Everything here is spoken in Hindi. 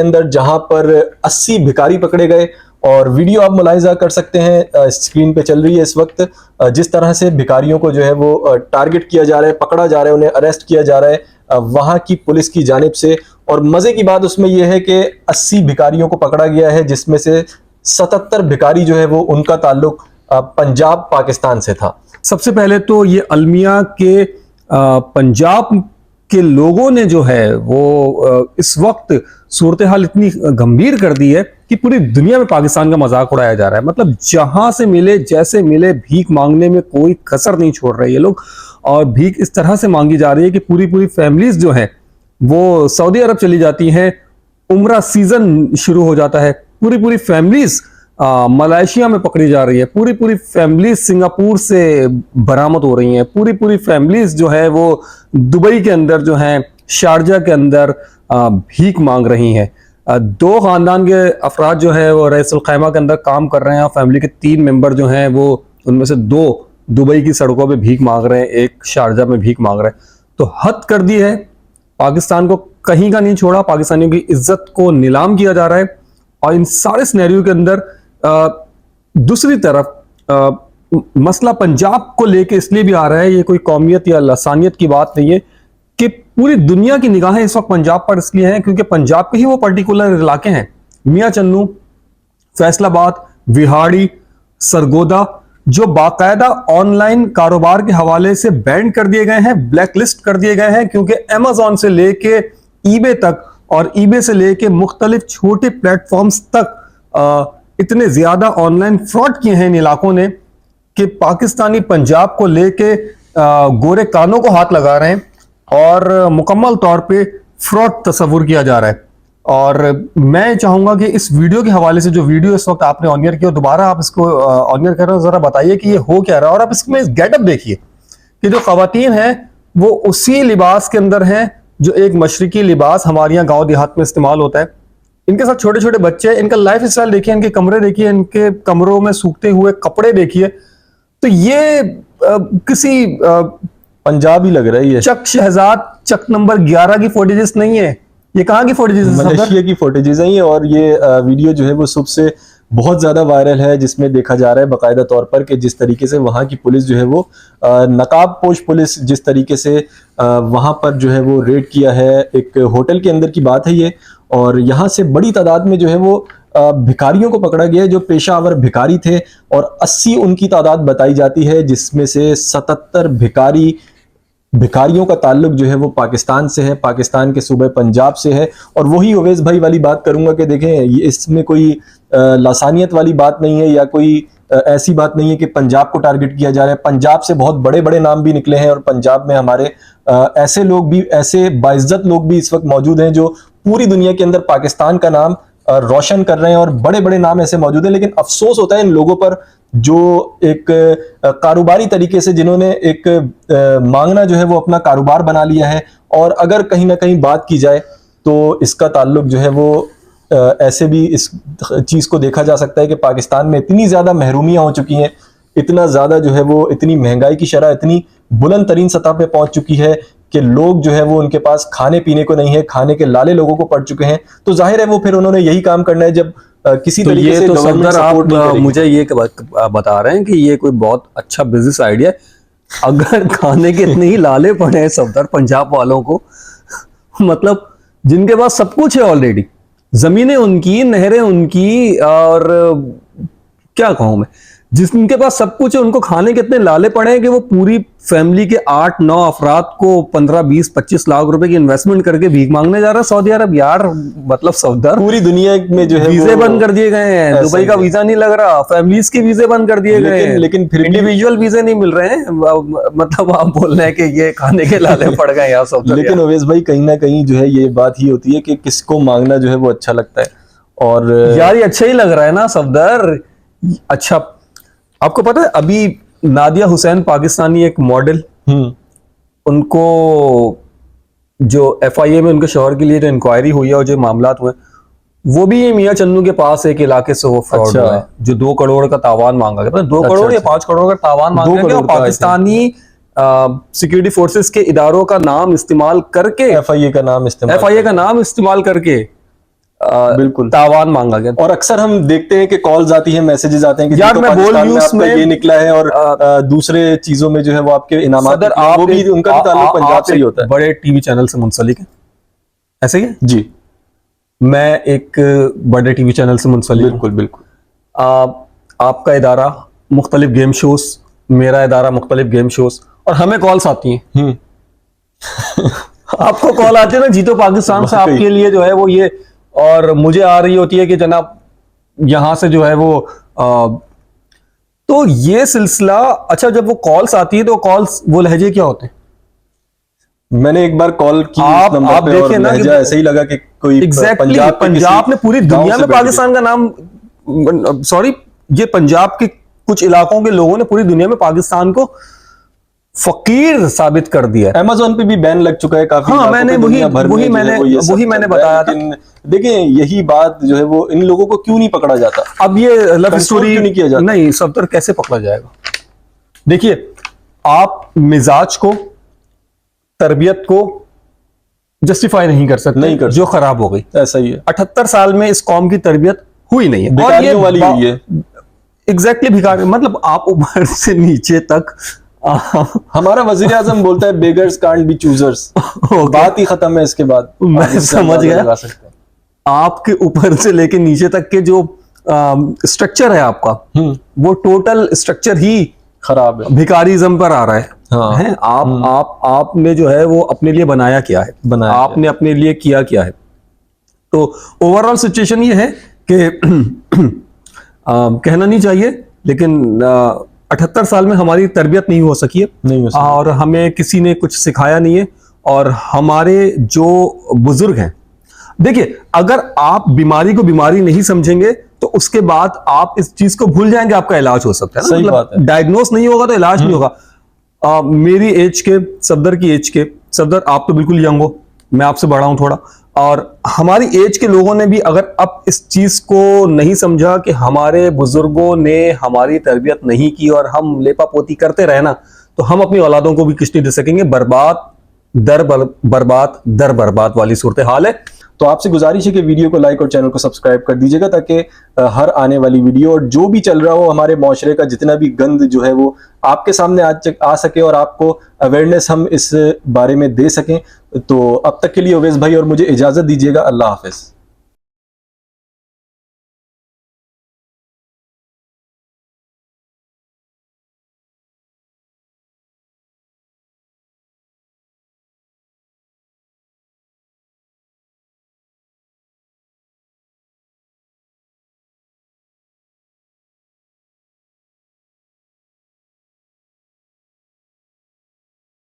अंदर जहां पर 80 भिखारी पकड़े गए। और वीडियो आप मुलाहिजा कर सकते हैं, स्क्रीन पे चल रही है इस वक्त। जिस तरह से भिखारियों को जो है वो टारगेट किया जा रहा है, पकड़ा जा रहा है, उन्हें अरेस्ट किया जा रहा है वहां की पुलिस की जानिब से। और मजे की बात उसमें यह है कि 80 भिखारियों को पकड़ा गया है, जिसमें से 77 भिखारी जो है वो उनका ताल्लुक पंजाब पाकिस्तान से था। सबसे पहले तो ये अलमिया के पंजाब के लोगों ने जो है वो इस वक्त सूरत हाल इतनी गंभीर कर दी है कि पूरी दुनिया में पाकिस्तान का मजाक उड़ाया जा रहा है। मतलब जहां से मिले जैसे मिले भीख मांगने में कोई कसर नहीं छोड़ रहे ये लोग। और भीख इस तरह से मांगी जा रही है कि पूरी पूरी फैमिलीज जो है वो सऊदी अरब चली जाती हैं, उम्रा सीजन शुरू हो जाता है, पूरी पूरी फैमिलीज मलेशिया में पकड़ी जा रही है, पूरी पूरी फैमिलीज सिंगापुर से बरामद हो रही हैं, पूरी पूरी फैमिलीज जो है वो दुबई के अंदर जो है शारजा के अंदर भीख मांग रही हैं। दो खानदान के अफराद जो है वो रईसुल खैमा के अंदर काम कर रहे हैं और फैमिली के 3 मेंबर जो हैं वो उनमें से 2 दुबई की सड़कों पे भीख मांग रहे हैं, एक शारजा में भीख मांग रहे हैं। तो हद कर दी है, पाकिस्तान को कहीं का नहीं छोड़ा, पाकिस्तानियों की इज्जत को नीलाम किया जा रहा है। और इन सारे सिनेरियो के अंदर दूसरी तरफ मसला पंजाब को लेके इसलिए भी आ रहा है, ये कोई कौमियत या लसानियत की बात नहीं है कि पूरी दुनिया की निगाहें इस वक्त पंजाब पर इसलिए हैं क्योंकि पंजाब के ही वो पर्टिकुलर इलाके हैं, मियां चन्नू, फैसलाबाद, विहाड़ी, सरगोदा, जो बाकायदा ऑनलाइन कारोबार के हवाले से बैन कर दिए गए हैं, ब्लैक लिस्ट कर दिए गए हैं, क्योंकि अमेजॉन से लेके ईबे तक और ईबे से लेके मुख्तलिफ छोटे प्लेटफॉर्म्स तक इतने ज्यादा ऑनलाइन फ्रॉड किए हैं इन इलाकों ने कि पाकिस्तानी पंजाब को लेके गोरे कानों को हाथ लगा रहे हैं और मुकम्मल तौर पे फ्रॉड तस्वुर किया जा रहा है। और मैं चाहूंगा कि इस वीडियो के हवाले से, जो वीडियो इस वक्त आपने ऑन एयर किया, दोबारा आप इसको ऑन एयर कर रहे हो, जरा बताइए कि ये हो क्या रहा है। और आप इसमें गेटअप देखिए कि जो खवातीन हैं वो उसी लिबास के अंदर हैं जो एक मशरकी लिबास हमारे यहाँ गाँव देहात में इस्तेमाल होता है। इनके साथ छोटे छोटे बच्चे, इनका लाइफ स्टाइल देखिए, इनके कमरे देखिए, इनके कमरों में सूखते हुए कपड़े देखिए। तो ये किसी पंजाबी लग रही है। चक शहजाद चक नंबर 11 की फुटेजेस नहीं है, ये कहाँ की फुटेजेस है? मलेशिया की फुटेजेस हैं ये। और ये वीडियो जो है वो सुबह से बहुत ज्यादा वायरल है, जिसमें देखा जा रहा है बाकायदा तौर पर कि जिस तरीके से वहां की पुलिस जो है वो नकाब पोश पुलिस जिस तरीके से वहां पर जो है वो रेड किया है। एक होटल के अंदर की बात है ये। और यहाँ से बड़ी तादाद में जो है वो भिखारियों को पकड़ा गया है जो पेशावर भिखारी थे, और 80 उनकी तादाद बताई जाती है, जिसमें से 77 भिखारियों का ताल्लुक जो है वो पाकिस्तान से है, पाकिस्तान के सूबे पंजाब से है। और वही ओवैस भाई वाली बात करूंगा कि देखें ये इसमें कोई लासानियत वाली बात नहीं है या कोई ऐसी बात नहीं है कि पंजाब को टारगेट किया जा रहा है। पंजाब से बहुत बड़े बड़े नाम भी निकले हैं और पंजाब में हमारे ऐसे लोग भी, ऐसे बाइज्जत लोग भी इस वक्त मौजूद हैं जो पूरी दुनिया के अंदर पाकिस्तान का नाम रोशन कर रहे हैं, और बड़े बड़े नाम ऐसे मौजूद हैं। लेकिन अफसोस होता है इन लोगों पर जो एक कारोबारी तरीके से जिन्होंने एक मांगना जो है वो अपना कारोबार बना लिया है। और अगर कहीं ना कहीं बात की जाए तो इसका ताल्लुक जो है वो ऐसे भी इस चीज को देखा जा सकता है कि पाकिस्तान में इतनी ज्यादा महरूमियां हो चुकी हैं, इतना ज्यादा जो है वो इतनी महंगाई की शरह इतनी बुलंद तरीन सतह पे पहुंच चुकी है कि लोग जो है वो उनके पास खाने पीने को नहीं है, खाने के लाले लोगों को पड़ चुके हैं। तो जाहिर है वो फिर उन्होंने यही काम करना है जब किसी तरीके से गवर्नमेंट सपोर्ट नहीं करेगी। मुझे ये बता रहे हैं कि ये कोई बहुत अच्छा बिजनेस आइडिया है। अगर खाने के इतने ही लाले पड़े हैं सफदर पंजाब वालों को, मतलब जिनके पास सब कुछ है ऑलरेडी, जमीनें उनकी, नहरें उनकी, और क्या कहूं मैं, जिनके पास सब कुछ है उनको खाने के इतने लाले पड़े हैं कि वो पूरी फैमिली के 8-9 अफराद को 15-20-25 लाख रुपए की इन्वेस्टमेंट करके भीख मांगने जा रहा है सऊदी अरब। यार मतलब सफदर, पूरी दुनिया में जो है वीजे बंद कर दिए गए हैं, दुबई का वीजा नहीं लग रहा, फैमिलीज के वीजे बंद कर दिए गए हैं, लेकिन फिर इंडिविजुअल वीजे नहीं मिल रहे हैं। मतलब आप बोल रहे हैं कि ये खाने के लाले पड़ गए यार सफदर। लेकिन ओवैस भाई कहीं ना कहीं जो है ये बात ही होती है कि किसको मांगना जो है वो अच्छा लगता है। और यार ये अच्छा ही लग रहा है ना सफदर। अच्छा, आपको पता है अभी नादिया हुसैन पाकिस्तानी एक मॉडल, उनको जो FIA में उनके शौहर के लिए जो इंक्वायरी हुई है और जो मामला हुए, वो भी ये मियां चन्नू के पास एक इलाके से वो फ्रॉड हुआ है, जो 2 करोड़ का तावान मांगा गया। 2 करोड़ या 5 करोड़ का तावान मांगा गया और पाकिस्तानी सिक्योरिटी फोर्सेस के इदारों का नाम इस्तेमाल करके, FIA का नाम इस्तेमाल करके बिल्कुल। तावान मांगा गया। और अक्सर हम देखते हैं कि कॉल्स आती हैं, मैसेजेस आते हैं कि यार, जी तो मैं बोल पाकिस्तान में न्यूज़ आपका में ये निकला है और दूसरे चीजों में जो है वो आपके इनामात सदर, निकले हैं, वो भी उनका भी ताल्लुक पंजाब से ही होता है। बड़े टीवी चैनल से मुंसलिक है, ऐसे ही है? जी मैं एक बड़े टीवी चैनल से मुंसलिक हूं। बिल्कुल बिल्कुल। आपका इदारा मुख्तलिफ गेम शोज, मेरा इदारा मुख्तलिफ गेम शोज, और हमें कॉल्स आती हैं। आपको कॉल आती है ना जीतो पाकिस्तान से, वाकई। आपके लिए जो है वो ये, और मुझे आ रही होती है कि जनाब यहां से जो है वो तो ये सिलसिला। अच्छा, जब वो कॉल्स आती है तो कॉल्स, वो लहजे क्या होते हैं? मैंने एक बार कॉल की आप उस नंबर पे और देखिए ना कि लहजा ऐसे ही लगा कि कोई एग्जैक्टली पंजाब के पंजाब किसी ने पूरी गांव दुनिया से में बैठ पाकिस्तान का नाम, सॉरी, ये पंजाब के कुछ इलाकों के लोगों ने पूरी दुनिया में पाकिस्तान को फकीर साबित कर दिया है। अमेज़न पे भी बैन लग चुका है काफी हाँ, इलाकों मैंने पे, दुनिया भर में वही जो है मैंने वो ये सब वही चल मैंने रहा है। बताया था। लेकिन देखिए यही बात जो है वो इन लोगों को क्यों नहीं पकड़ा जाता? अब ये लव कंट्रोल स्टोरी क्यों नहीं किया जाता? नहीं, सफदर कैसे पकड़ा जाएगा? देखिए, आप मिजाज को, तरबियत को जस्टिफाई नहीं कर सकते, नहीं कर जो खराब हो गई। ऐसा ही है, 78 साल में इस कौम की तरबियत हुई नहीं है, और ये भिखारियों वाली हुई है। एग्जैक्टली भिखारी, मतलब आप ऊपर से नीचे तक हमारा वजीर आजम बोलता है बेगर्स कांट बी चूजर्स, बात ही खत्म है इसके बाद। मैं आगे से समझ अंदाजा गया। लगा सकते हैं। आपके ऊपर से लेके नीचे तक के जो स्ट्रक्चर है आपका, वो टोटल स्ट्रक्चर ही खराब है, भिखारीज़म पर आ रहा है। हाँ। हैं? आपने जो है वो अपने लिए बनाया क्या है, बनाया आपने अपने लिए किया क्या है? तो ओवरऑल सिचुएशन ये है कि कहना नहीं चाहिए, लेकिन 78 साल में हमारी तरबियत नहीं हो सकी है, नहीं हो सकी। और हमें किसी ने कुछ सिखाया नहीं है। और हमारे जो बुजुर्ग हैं, देखिए, अगर आप बीमारी को बीमारी नहीं समझेंगे तो उसके बाद आप इस चीज को भूल जाएंगे, आपका इलाज हो सकता है ना। सही मतलब बात है। डायग्नोस नहीं होगा तो इलाज नहीं होगा। मेरी एज के, सफदर की एज के, सफदर आप तो बिल्कुल यंग हो, मैं आपसे बड़ा हूं थोड़ा, और हमारी एज के लोगों ने भी अगर अब इस चीज को नहीं समझा कि हमारे बुजुर्गों ने हमारी तरबियत नहीं की और हम लेपापोती करते रहे ना, तो हम अपनी औलादों को भी कुछ नहीं दे सकेंगे। बर्बाद दर बर्बाद वाली सूरत हाल है। तो आपसे गुजारिश है कि वीडियो को लाइक और चैनल को सब्सक्राइब कर दीजिएगा, ताकि हर आने वाली वीडियो और जो भी चल रहा हो हमारे माशरे का जितना भी गंद जो है वो आपके सामने आ सके और आपको अवेयरनेस हम इस बारे में दे सकें। तो अब तक के लिए उवैस भाई और मुझे इजाजत दीजिएगा। अल्लाह हाफिज।